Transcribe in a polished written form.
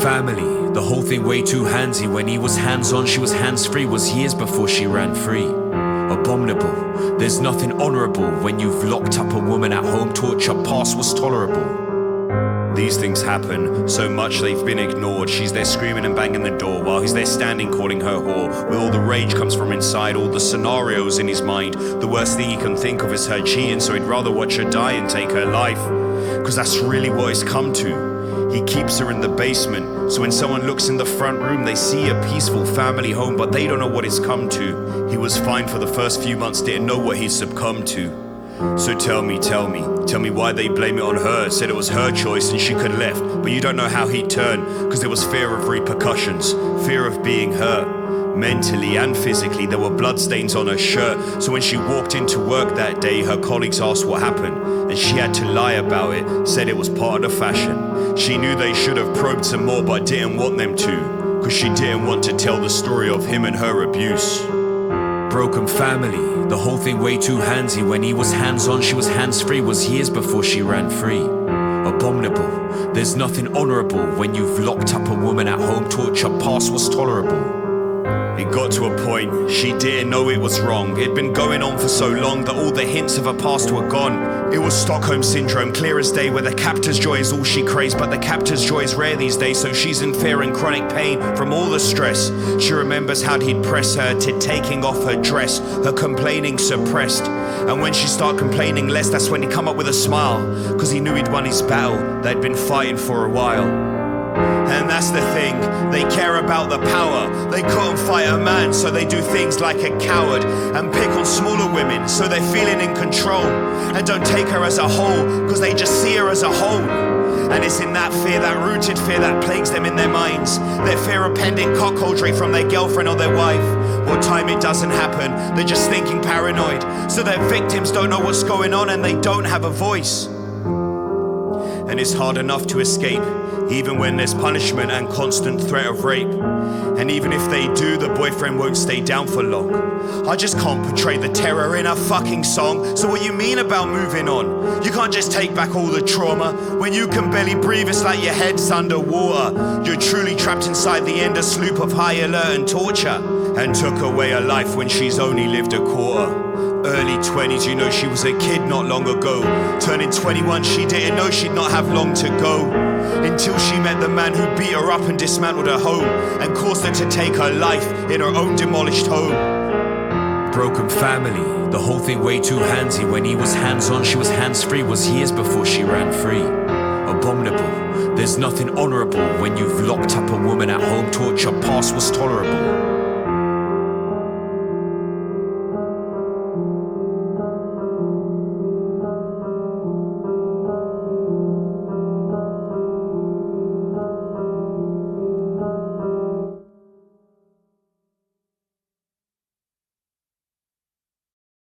family, the whole thing way too handsy. When he was hands-on, she was hands-free. Was years before she ran free. Abominable, there's nothing honourable when you've locked up a woman at home. Torture past was tolerable. These things happen, so much they've been ignored. She's there screaming and banging the door while he's there standing calling her whore. With all the rage comes from inside, all the scenarios in his mind. The worst thing he can think of is her cheating, so he'd rather watch her die and take her life. Cause that's really what it's come to. He keeps her in the basement, so when someone looks in the front room they see a peaceful family home, but they don't know what it's come to. He was fine for the first few months, didn't know what he'd succumbed to. So tell me why they blame it on her. Said it was her choice and she could left, but you don't know how he'd turn. Cause there was fear of repercussions, fear of being hurt. Mentally and physically, there were bloodstains on her shirt. So when she walked into work that day, her colleagues asked what happened, and she had to lie about it, said it was part of the fashion. She knew they should have probed some more, but didn't want them to, cause she didn't want to tell the story of him and her abuse. Broken family, the whole thing way too handsy. When he was hands-on, she was hands-free. Was years before she ran free. Abominable, there's nothing honourable when you've locked up a woman at home. Torture past was tolerable. It got to a point, she didn't know it was wrong. It'd been going on for so long that all the hints of her past were gone. It was Stockholm Syndrome, clear as day, where the captor's joy is all she craves. But the captor's joy is rare these days, so she's in fear and chronic pain from all the stress. She remembers how he'd press her to taking off her dress, her complaining suppressed. And when she started complaining less, that's when he'd come up with a smile, cause he knew he'd won his battle they'd been fighting for a while. And that's the thing, they care about the power. They couldn't fight a man, so they do things like a coward and pick on smaller women, so they're feeling in control. And don't take her as a whole, cause they just see her as a whole. And it's in that fear, that rooted fear, that plagues them in their minds. Their fear of pending cockholdry from their girlfriend or their wife. What time it doesn't happen, they're just thinking paranoid. So their victims don't know what's going on and they don't have a voice. And it's hard enough to escape, even when there's punishment and constant threat of rape. And even if they do, the boyfriend won't stay down for long. I just can't portray the terror in a fucking song. So what you mean about moving on? You can't just take back all the trauma. When you can barely breathe, it's like your head's underwater. You're truly trapped inside the ender sloop of high alert and torture. And took away her life when she's only lived a quarter. Early 20s, you know she was a kid not long ago. Turning 21, she didn't know she'd not have long to go. Until she met the man who beat her up and dismantled her home and caused her to take her life in her own demolished home. Broken family, the whole thing way too handsy. When he was hands-on, she was hands-free. Was years before she ran free. Abominable, there's nothing honourable when you've locked up a woman at home. Torture past was tolerable.